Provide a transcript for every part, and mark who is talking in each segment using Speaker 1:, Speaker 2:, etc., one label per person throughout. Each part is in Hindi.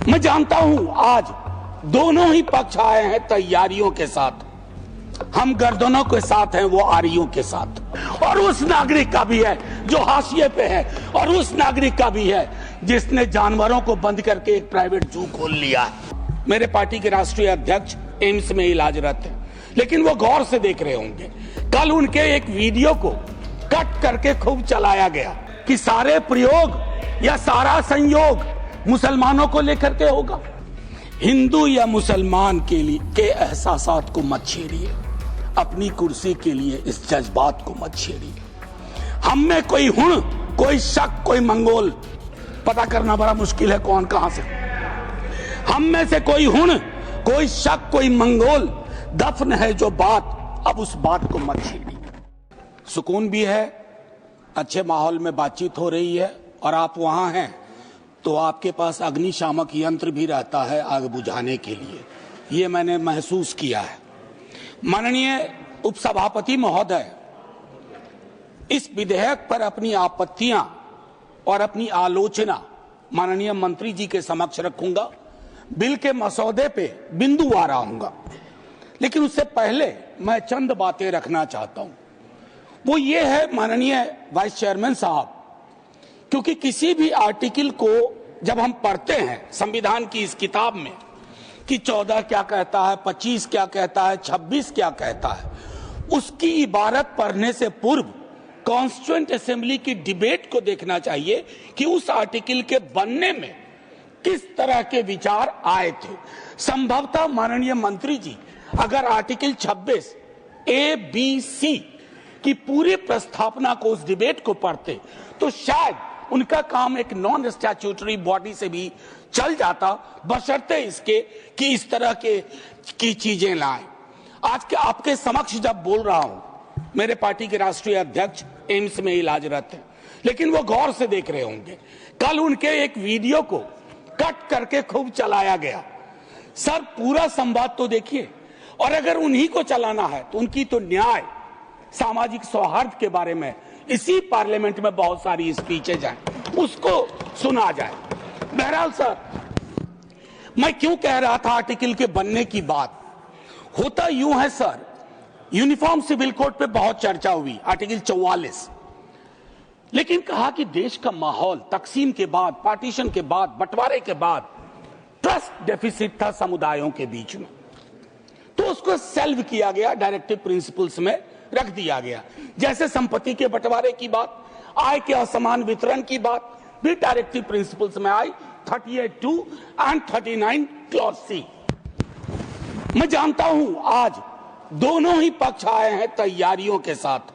Speaker 1: मैं जानता हूं आज दोनों ही पक्ष आए हैं तैयारियों के साथ। हम गर्दनों के साथ हैं, वो आरियों के साथ। और उस नागरिक का भी है जो हाशिए पे है, और उस नागरिक का भी है जिसने जानवरों को बंद करके एक प्राइवेट जू खोल लिया है। मेरे पार्टी के राष्ट्रीय अध्यक्ष एम्स में इलाजरत है, लेकिन वो गौर से देख रहे होंगे। कल उनके एक वीडियो को कट करके खूब चलाया गया कि सारे प्रयोग या सारा संयोग मुसलमानों को लेकर के होगा। हिंदू या मुसलमान के लिए के एहसासात को मत छेड़िए, अपनी कुर्सी के लिए इस जज्बात को मत छेड़िए। हम में कोई हुण, कोई शक, कोई मंगोल, पता करना बड़ा मुश्किल है कौन कहां से। हम में से कोई हुण, कोई शक, कोई मंगोल दफन है जो बात, अब उस बात को मत छेड़िए। सुकून भी है, अच्छे माहौल में बातचीत हो रही है, और आप वहां हैं तो आपके पास अग्निशामक यंत्र भी रहता है आग बुझाने के लिए। ये मैंने महसूस किया है। माननीय उपसभापति महोदय, इस विधेयक पर अपनी आपत्तियां और अपनी आलोचना माननीय मंत्री जी के समक्ष रखूंगा। बिल के मसौदे पे बिंदुवार आऊंगा, लेकिन उससे पहले मैं चंद बातें रखना चाहता हूं। वो ये है माननीय वाइस चेयरमैन साहब, क्योंकि किसी भी आर्टिकल को जब हम पढ़ते हैं संविधान की इस किताब में कि 14 क्या कहता है, 25 क्या कहता है, 26 क्या कहता है, उसकी इबारत पढ़ने से पूर्व कॉन्स्टिट्यूएंट असेंबली की डिबेट को देखना चाहिए कि उस आर्टिकल के बनने में किस तरह के विचार आए थे। संभवतः माननीय मंत्री जी अगर आर्टिकल 26 ए बी सी की पूरी प्रस्तावना को, उस डिबेट को पढ़ते तो शायद उनका काम एक नॉन स्टैट्यूटरी बॉडी से भी चल जाता, बशर्ते इसके कि इस तरह की चीजें लाएं। आज के आपके समक्ष जब बोल रहा हूं, मेरे पार्टी के राष्ट्रीय अध्यक्ष एम्स में इलाजरत है, लेकिन वो गौर से देख रहे होंगे। कल उनके एक वीडियो को कट करके खूब चलाया गया। सर, पूरा संवाद तो देखिए, और अगर उन्हीं को चलाना है तो उनकी तो न्याय, सामाजिक सौहार्द के बारे में इसी पार्लियामेंट में बहुत सारी स्पीचेज हैं, उसको सुना जाए। बहरहाल सर, मैं क्यों कह रहा था आर्टिकल के बनने की बात। होता यूं है सर, यूनिफॉर्म सिविल कोड पे बहुत चर्चा हुई, आर्टिकल 44, लेकिन कहा कि देश का माहौल तकसीम के बाद, पार्टीशन के बाद, बंटवारे के बाद ट्रस्ट डेफिसिट था समुदायों के बीच में, तो उसको सेल्व किया गया, डायरेक्टिव प्रिंसिपल्स में रख दिया गया। जैसे संपत्ति के बंटवारे की बात, आय के असमान वितरण की बात भी डायरेक्टिव प्रिंसिपल्स में आई, 38(2) एंड 39 क्लॉज सी। मैं जानता हूं आज दोनों ही पक्ष आए हैं तैयारियों के साथ।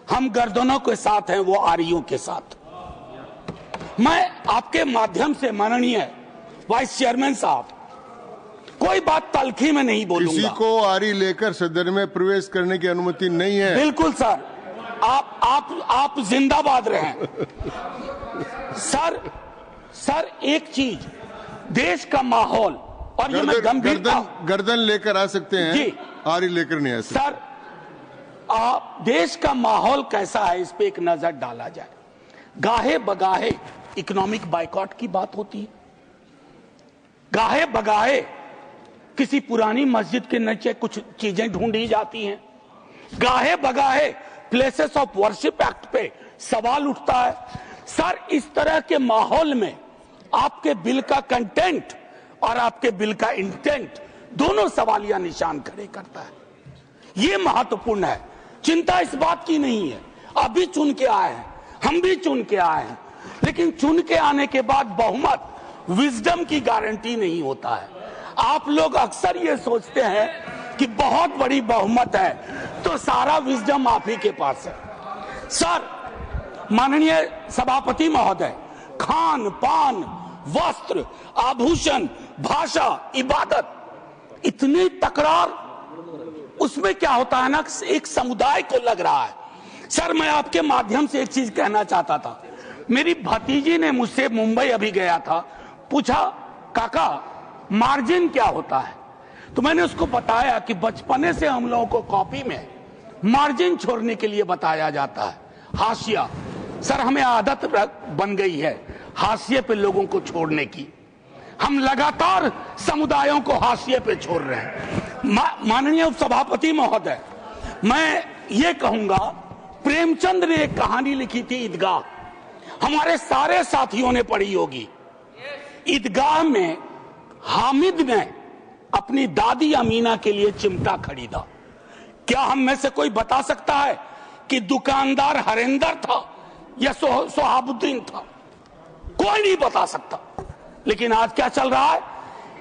Speaker 1: हम गर्दनों के साथ हैं, वो आरियों के साथ। मैं आपके माध्यम से माननीय वाइस चेयरमैन साहब, कोई बात तलखी में नहीं बोलूंगा।
Speaker 2: किसी को आरी लेकर सदन में प्रवेश करने की अनुमति नहीं है।
Speaker 1: बिल्कुल सर, आप जिंदाबाद रहें। सर एक चीज, देश का माहौल, और ये मैं गंभीरता,
Speaker 2: गर्दन लेकर आ सकते हैं जी, आरी लेकर नहीं आ सकते।
Speaker 1: सर, देश का माहौल कैसा है इस पे एक नजर डाला जाए। गाहे बगाहे इकोनॉमिक बाइकॉट की बात होती है, गाहे बगाहे किसी पुरानी मस्जिद के नीचे कुछ चीजें ढूंढी जाती हैं, गाहे बगाहे प्लेसेस ऑफ वर्शिप एक्ट पे सवाल उठता है। सर, इस तरह के माहौल में आपके बिल का कंटेंट और आपके बिल का इंटेंट दोनों सवालिया निशान खड़े करता है। ये महत्वपूर्ण है। चिंता इस बात की नहीं है, अभी चुन के आए हैं, हम भी चुन के आए हैं, लेकिन चुन के आने के बाद बहुमत, विजडम की गारंटी नहीं होता है। आप लोग अक्सर ये सोचते हैं कि बहुत बड़ी बहुमत है तो सारा विजडम आप ही के पास है। सर, माननीय सभापति महोदय, खान पान, वस्त्र, आभूषण, भाषा, इबादत, इतनी तकरार, उसमें क्या होता है ना, एक समुदाय को लग रहा है। सर, मैं आपके माध्यम से एक चीज कहना चाहता था। मेरी भतीजी ने मुझसे, मुंबई अभी गया था, पूछा काका मार्जिन क्या होता है, तो मैंने उसको बताया कि बचपने से हम लोगों को कॉपी में मार्जिन छोड़ने के लिए बताया जाता है, हाशिया। सर, हमें आदत बन गई है हाशिए पे लोगों को छोड़ने की। हम लगातार समुदायों को हाशिए पे छोड़ रहे हैं। माननीय उपसभापति महोदय, मैं ये कहूंगा, प्रेमचंद ने एक कहानी लिखी थी ईदगाह, हमारे सारे साथियों ने पढ़ी होगी। ईदगाह में हामिद ने अपनी दादी अमीना के लिए चिमटा खरीदा। क्या हम में से कोई बता सकता है कि दुकानदार हरिंदर था या सोहाबुद्दीन था? कोई नहीं बता सकता। लेकिन आज क्या चल रहा है?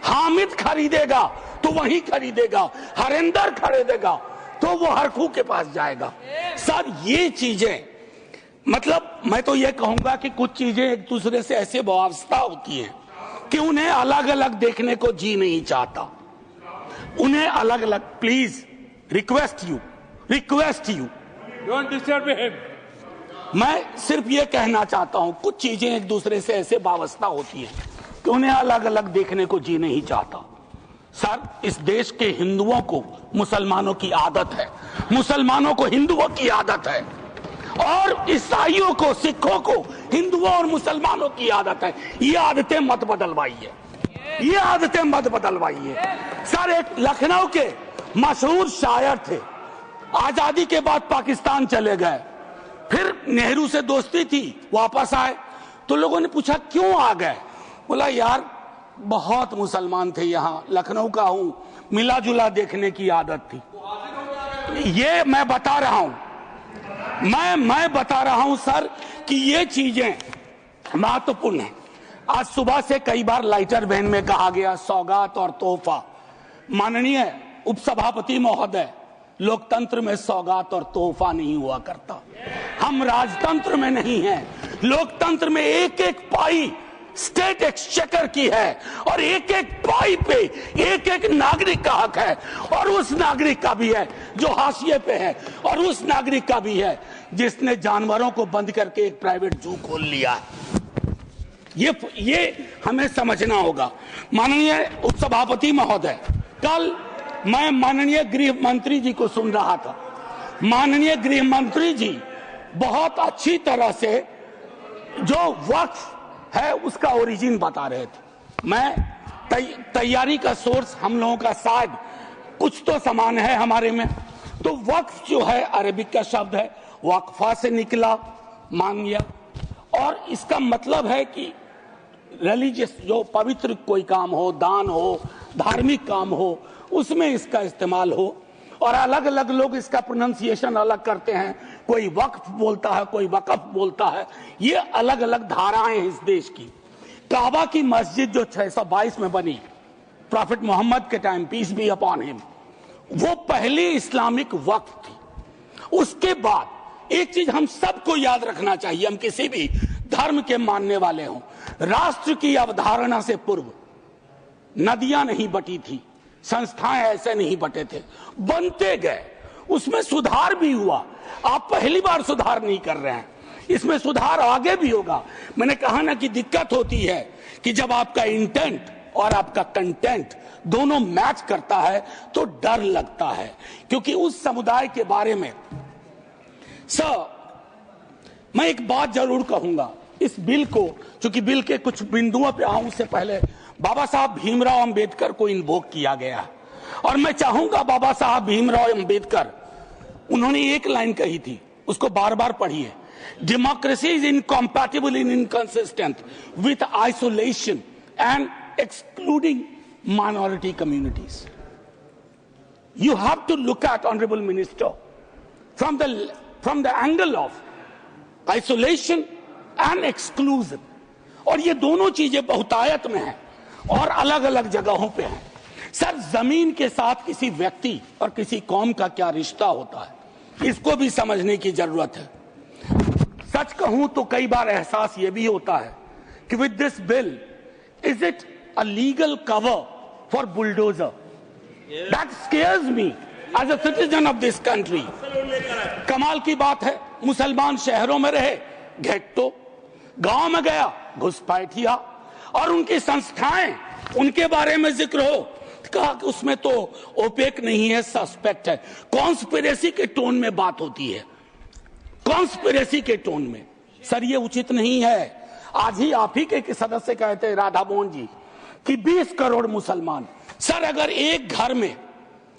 Speaker 1: हामिद खरीदेगा तो वही खरीदेगा, हरिंदर खरीदेगा तो वो हरखू के पास जाएगा। सर ये चीजें, मतलब मैं तो ये कहूंगा कि कुछ चीजें एक दूसरे से ऐसे वाबस्ता होती हैं कि उन्हें अलग अलग देखने को जी नहीं चाहता। उन्हें अलग अलग, please request you
Speaker 3: don't disturb him.
Speaker 1: मैं सिर्फ ये कहना चाहता हूं, कुछ चीजें एक दूसरे से ऐसे वाबस्ता होती हैं कि उन्हें अलग अलग देखने को जी नहीं चाहता। सर, इस देश के हिंदुओं को मुसलमानों की आदत है, मुसलमानों को हिंदुओं की आदत है, और ईसाइयों को, सिखों को हिंदुओं और मुसलमानों की आदत है। ये आदतें मत बदलवाइए, ये आदतें मत बदलवाइए। सर, एक लखनऊ के मशहूर शायर थे, आजादी के बाद पाकिस्तान चले गए, फिर नेहरू से दोस्ती थी, वापस आए तो लोगों ने पूछा क्यों आ गए? बोला यार बहुत मुसलमान थे यहाँ, लखनऊ का हूं, मिला जुला देखने की आदत थी। ये मैं बता रहा हूं, मैं बता रहा हूं सर कि ये चीजें महत्वपूर्ण है। आज सुबह से कई बार लाइटर वैन में कहा गया सौगात और तोहफा। माननीय उपसभापति महोदय, लोकतंत्र में सौगात और तोहफा नहीं हुआ करता। हम राजतंत्र में नहीं हैं। लोकतंत्र में एक एक पाई स्टेट एक्सचेकर की है और एक एक पाई पे एक एक नागरिक का हक है, और उस नागरिक का भी है जो हाशिए पे है, और उस नागरिक का भी है जिसने जानवरों को बंद करके एक प्राइवेट जू खोल लिया है। ये हमें समझना होगा। माननीय उपसभापति महोदय, कल मैं माननीय गृह मंत्री जी को सुन रहा था। माननीय गृह मंत्री जी बहुत अच्छी तरह से जो वक्फ है उसका ओरिजिन बता रहे थे। मैं तैयारी का सोर्स हम लोगों का शायद कुछ तो समान है हमारे में। तो वक्फ जो है अरबिक का शब्द है, वक्फा से निकला, मान लिया, और इसका मतलब है कि रिलीजियस, जो पवित्र कोई काम हो, दान हो, धार्मिक काम हो, उसमें इसका इस्तेमाल हो। और अलग अलग लोग इसका प्रोनाउंसिएशन अलग करते हैं, कोई वक्फ बोलता है, कोई वकफ बोलता है। ये अलग अलग धाराएं हैं इस देश की। काबा की मस्जिद जो 622 में बनी प्रॉफिट मोहम्मद के time, peace be upon him, वो पहली इस्लामिक वक्फ थी। उसके बाद एक चीज हम सबको याद रखना चाहिए, हम किसी भी धर्म के मानने वाले हों, राष्ट्र की अवधारणा से पूर्व नदियां नहीं बटी थी, संस्थाएं ऐसे नहीं बटे थे, बनते गए, उसमें सुधार भी हुआ। आप पहली बार सुधार नहीं कर रहे हैं, इसमें सुधार आगे भी होगा। मैंने कहा ना कि दिक्कत होती है कि जब आपका इंटेंट और आपका कंटेंट दोनों मैच करता है तो डर लगता है, क्योंकि उस समुदाय के बारे में मैं एक बात जरूर कहूंगा। इस बिल को, चूंकि बिल के कुछ बिंदुओं पे आऊं उससे पहले, बाबा साहब भीमराव अंबेडकर को इन्वोक किया गया, और मैं चाहूंगा बाबा साहब भीमराव अंबेडकर, उन्होंने एक लाइन कही थी, उसको बार बार पढ़िए। Democracy is incompatible in inconsistent with isolation and excluding minority communities. You have to look at honourable minister from the angle of isolation and exclusion. और ये दोनों चीजें बहुतायत में हैं और अलग अलग जगहों पे हैं। सर, जमीन के साथ किसी व्यक्ति और किसी कौम का क्या रिश्ता होता है, इसको भी समझने की जरूरत है। सच कहूं तो कई बार एहसास ये भी होता है कि with this bill, is it a legal cover for bulldozer? That scares me as a citizen of this country. कमाल की बात है, मुसलमान शहरों में रहे, घेट्टो, गांव में गया घुसपैठिया, और उनकी संस्थाएं, उनके बारे में जिक्र हो, कहा कि उसमें तो ओपेक नहीं है, सस्पेक्ट है। कॉन्स्पिरेसी के टोन में बात होती है, कॉन्स्पिरेसी के टोन में। सर, ये उचित नहीं है। आज ही आप ही के सदस्य कहते हैं, राधा मोहन जी कि 20 करोड़ मुसलमान। सर, अगर एक घर में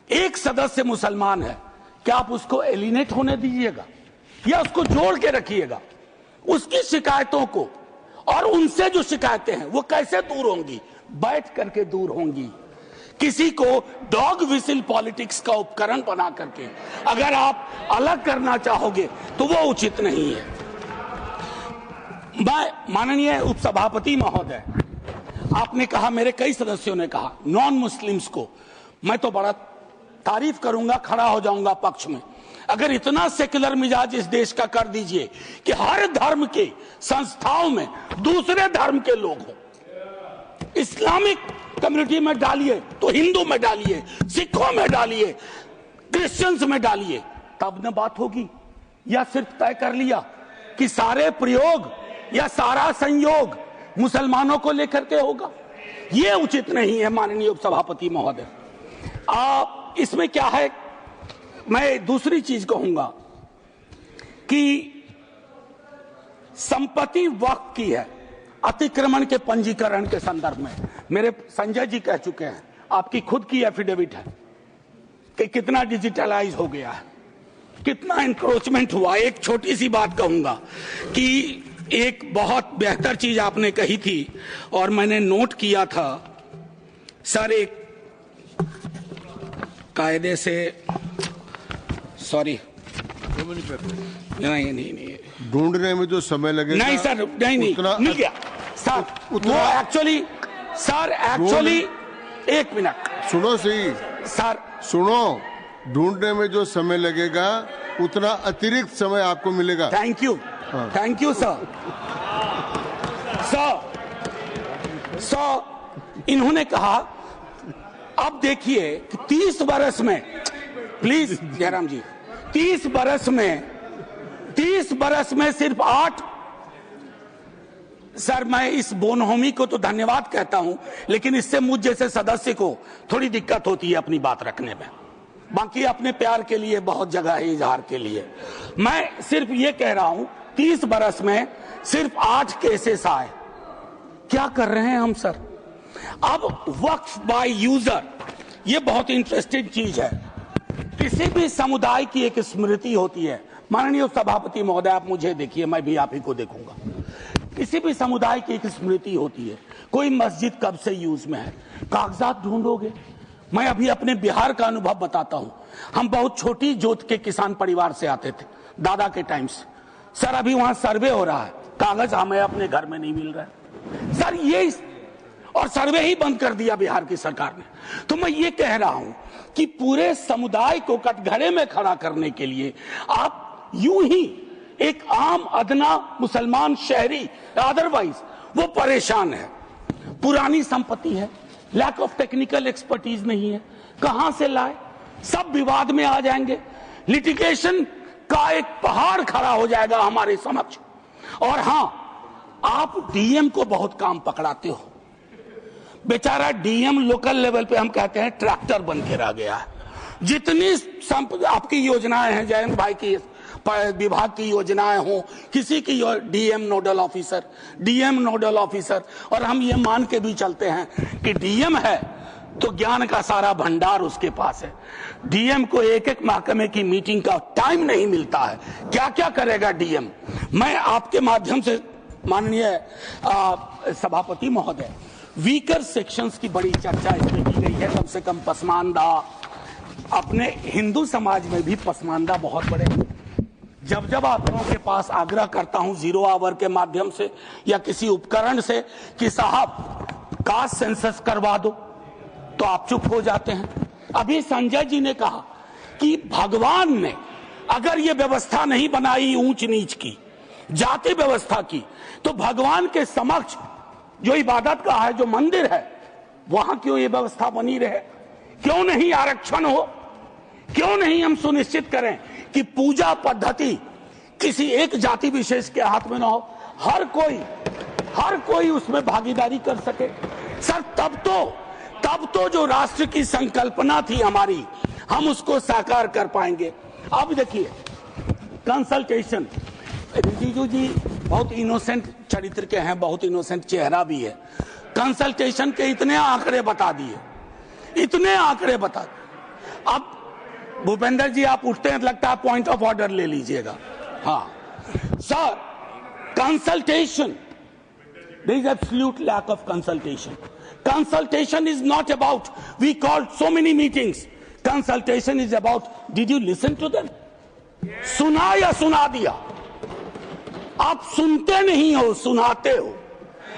Speaker 1: एक सदस्य मुसलमान है, क्या आप उसको एलिनेट होने दीजिएगा या उसको जोड़ के रखिएगा? उसकी शिकायतों को और उनसे जो शिकायतें हैं वो कैसे दूर होंगी? बैठ करके दूर होंगी। किसी को डॉग विसिल पॉलिटिक्स का उपकरण बना करके अगर आप अलग करना चाहोगे तो वो उचित नहीं है। मैं माननीय उपसभापति महोदय, आपने कहा, मेरे कई सदस्यों ने कहा, नॉन मुस्लिम्स को मैं तो बड़ा तारीफ करूंगा, खड़ा हो जाऊंगा पक्ष में, अगर इतना सेक्युलर मिजाज इस देश का कर दीजिए कि हर धर्म के संस्थाओं में दूसरे धर्म के लोग हों। इस्लामिक कम्युनिटी में डालिए तो हिंदू में डालिए, सिखों में डालिए, क्रिश्चियंस में डालिए, तब न बात होगी। या सिर्फ तय कर लिया कि सारे प्रयोग या सारा संयोग मुसलमानों को लेकर के होगा? यह उचित नहीं है माननीय उपसभापति महोदय। इसमें क्या है, मैं दूसरी चीज कहूंगा कि संपत्ति वक्फ की है अतिक्रमण के पंजीकरण के संदर्भ में। मेरे संजय जी कह चुके हैं, आपकी खुद की एफिडेविट है कि कितना डिजिटलाइज हो गया है, कितना इंक्रोचमेंट हुआ। एक छोटी सी बात कहूंगा कि एक बहुत बेहतर चीज आपने कही थी और मैंने नोट किया था सर, एक कायदे से, सॉरी, नहीं
Speaker 2: ढूंढने में जो समय लगेगा,
Speaker 1: नहीं सर, नहीं मिल गया सर, वो एक्चुअली एक मिनट
Speaker 2: सुनो सही
Speaker 1: सर,
Speaker 2: सुनो, ढूंढने में जो समय लगेगा उतना अतिरिक्त समय आपको मिलेगा।
Speaker 1: Thank you, thank you sir. इन्होंने कहा, अब देखिए कि 30 बरस में, प्लीज जयराम जी, 30 बरस में सिर्फ 8, सर मैं इस बोनहोमी को तो धन्यवाद कहता हूं, लेकिन इससे मुझ जैसे सदस्य को थोड़ी दिक्कत होती है अपनी बात रखने में। बाकी अपने प्यार के लिए बहुत जगह है इजहार के लिए। मैं सिर्फ ये कह रहा हूं 30 बरस में सिर्फ 8 केसेस आए। क्या कर रहे हैं हम सर? अब वक्फ बाय यूजर, ये बहुत इंटरेस्टिंग चीज है। किसी भी समुदाय की एक स्मृति होती है। माननीय सभापति महोदय, आप मुझे देखिए, मैं भी आप ही को देखूंगा। किसी भी समुदाय की एक स्मृति होती है। कोई मस्जिद कब से यूज में है, कागजात ढूंढोगे। मैं अभी अपने बिहार का अनुभव बताता हूं। हम बहुत छोटी जोत के किसान परिवार से आते थे दादा के टाइम से। सर अभी वहां सर्वे हो रहा है, कागज हमें अपने घर में नहीं मिल रहा है सर, ये और सर्वे ही बंद कर दिया बिहार की सरकार ने। तो मैं ये कह रहा हूं कि पूरे समुदाय को कटघरे में खड़ा करने के लिए आप यूं ही एक आम अदना मुसलमान शहरी अदरवाइज वो परेशान है, पुरानी संपत्ति है, लैक ऑफ टेक्निकल एक्सपर्टीज नहीं है, कहां से लाए, सब विवाद में आ जाएंगे, लिटिगेशन का एक पहाड़ खड़ा हो जाएगा हमारे समक्ष। और हां, आप डीएम को बहुत काम पकड़ाते हो। बेचारा डीएम लोकल लेवल पे हम कहते हैं ट्रैक्टर बन के रह गया है। जितनी आपकी योजनाएं हैं, जयंत भाई की विभाग की योजनाएं हो, किसी की डीएम नोडल ऑफिसर, और हम ये मान के भी चलते हैं कि डीएम है तो ज्ञान का सारा भंडार उसके पास है। डीएम को एक एक महकमे की मीटिंग का टाइम नहीं मिलता है, क्या क्या करेगा डीएम। मैं आपके माध्यम से माननीय सभापति महोदय, वीकर सेक्शंस की बड़ी चर्चा इसमें की गई है। कम से कम पसमानदा, अपने हिंदू समाज में भी पसमानदा बहुत बड़े। जब आप लोगों के पास आग्रह करता हूं 0 आवर के माध्यम से या किसी उपकरण से कि साहब कास्ट सेंसस करवा दो, तो आप चुप हो जाते हैं। अभी संजय जी ने कहा कि भगवान ने अगर ये व्यवस्था नहीं बनाई ऊंच नीच की, जाति व्यवस्था की, तो भगवान के समक्ष जो इबादत का है, जो मंदिर है, वहां क्यों ये व्यवस्था बनी रहे? क्यों नहीं आरक्षण हो? क्यों नहीं हम सुनिश्चित करें कि पूजा पद्धति किसी एक जाति विशेष के हाथ में ना हो, हर कोई उसमें भागीदारी कर सके। सर तब तो जो राष्ट्र की संकल्पना थी हमारी, हम उसको साकार कर पाएंगे। अब देखिए कंसल्टेशन, रिजिजू जी बहुत इनोसेंट चरित्र के हैं, बहुत इनोसेंट चेहरा भी है। कंसल्टेशन के इतने आंकड़े बता दिए, इतने आंकड़े बता दिए। अब भूपेंद्र जी आप उठते हैं, लगता है पॉइंट ऑफ ऑर्डर ले लीजिएगा। हाँ sir, consultation, there is absolute lack of consultation. Consultation is not about we called so many meetings. Consultation is about did you listen to them? सुना या सुना दिया? आप सुनते नहीं हो, सुनाते हो।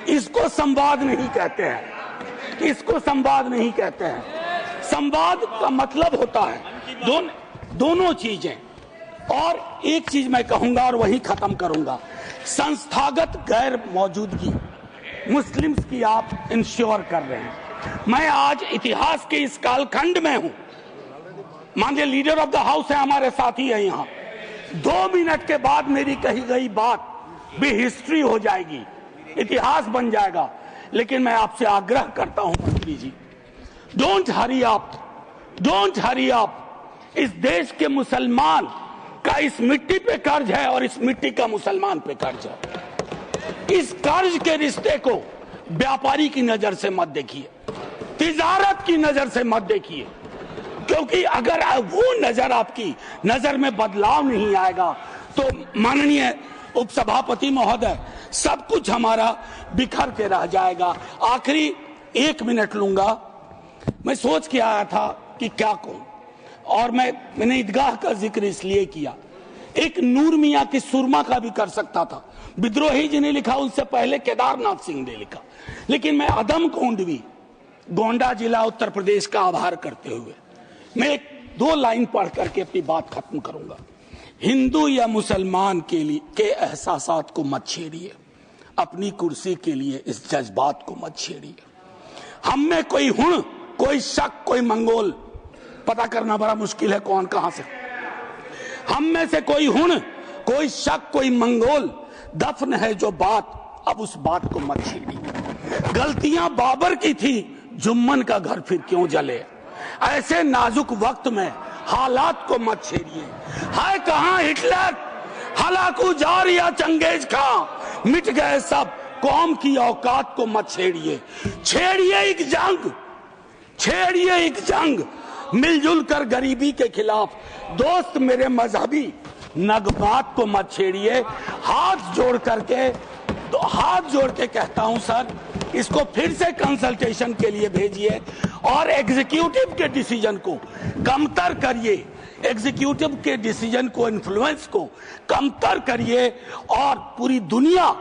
Speaker 1: इसको संवाद नहीं कहते हैं, इसको संवाद नहीं कहते हैं। संवाद का मतलब होता है दोनों चीजें। और एक चीज मैं कहूंगा और वही खत्म करूंगा, संस्थागत गैर मौजूदगी मुस्लिम्स की आप इंश्योर कर रहे हैं। मैं आज इतिहास के इस कालखंड में हूं, माननीय लीडर ऑफ द हाउस है, हमारे साथी है यहाँ। 2 मिनट के बाद मेरी कही गई बात भी हिस्ट्री हो जाएगी, इतिहास बन जाएगा। लेकिन मैं आपसे आग्रह करता हूं मंत्री ji, don't hurry up, don't hurry up. इस देश के मुसलमान का इस मिट्टी पे कर्ज है और इस मिट्टी का मुसलमान पे कर्ज है। इस कर्ज के रिश्ते को व्यापारी की नजर से मत देखिए, तिजारत की नजर से मत देखिए, क्योंकि अगर वो नजर आपकी नजर में बदलाव नहीं आएगा तो माननीय उपसभापति महोदय, सब कुछ हमारा बिखर के रह जाएगा। आखिरी 1 मिनट लूंगा। मैं सोच के आया था कि क्या कहूं, और मैंने ईदगाह का जिक्र इसलिए किया। एक नूर मियां की सुरमा का भी कर सकता था, विद्रोही जी ने लिखा, उससे पहले केदारनाथ सिंह ने लिखा। लेकिन मैं अदम कोंडवी, गोंडा जिला उत्तर प्रदेश का आभार करते हुए मैं 2 लाइन पढ़ करके अपनी बात खत्म करूंगा। हिंदू या मुसलमान के लिए के एहसासात को मत छेड़िए, अपनी कुर्सी के लिए इस जज्बात को मत छेड़िए। हम में कोई हुण, कोई शक, कोई मंगोल, पता करना बड़ा मुश्किल है कौन कहां से। हम में से कोई हुण, कोई शक, कोई मंगोल दफन है जो बात, अब उस बात को मत छेड़िए। गलतियां बाबर की थी, जुम्मन का घर फिर क्यों जले। ऐसे नाजुक वक्त में हालात को मत छेड़िए। है कहां हिटलर, हलाकू जार या चंगेज खां, मिट गए सब, कौम की औकात को मत छेड़िए। छेड़िए एक जंग, छेड़िए एक जंग मिलजुल कर गरीबी के खिलाफ। दोस्त मेरे मजहबी नगमात को मत छेड़िए। हाथ जोड़ करके, तो हाथ जोड़ के कहता हूं सर, इसको फिर से कंसल्टेशन के लिए भेजिए और एग्जीक्यूटिव के डिसीजन को कमतर करिए, एग्जीक्यूटिव के डिसीजन को, इन्फ्लुएंस को कमतर करिए। और पूरी दुनिया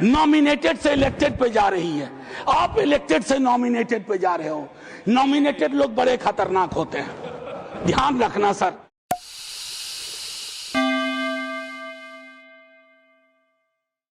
Speaker 1: नॉमिनेटेड से इलेक्टेड पे जा रही है, आप इलेक्टेड से नॉमिनेटेड पे जा रहे हो। नॉमिनेटेड लोग बड़े खतरनाक होते हैं, ध्यान रखना सर।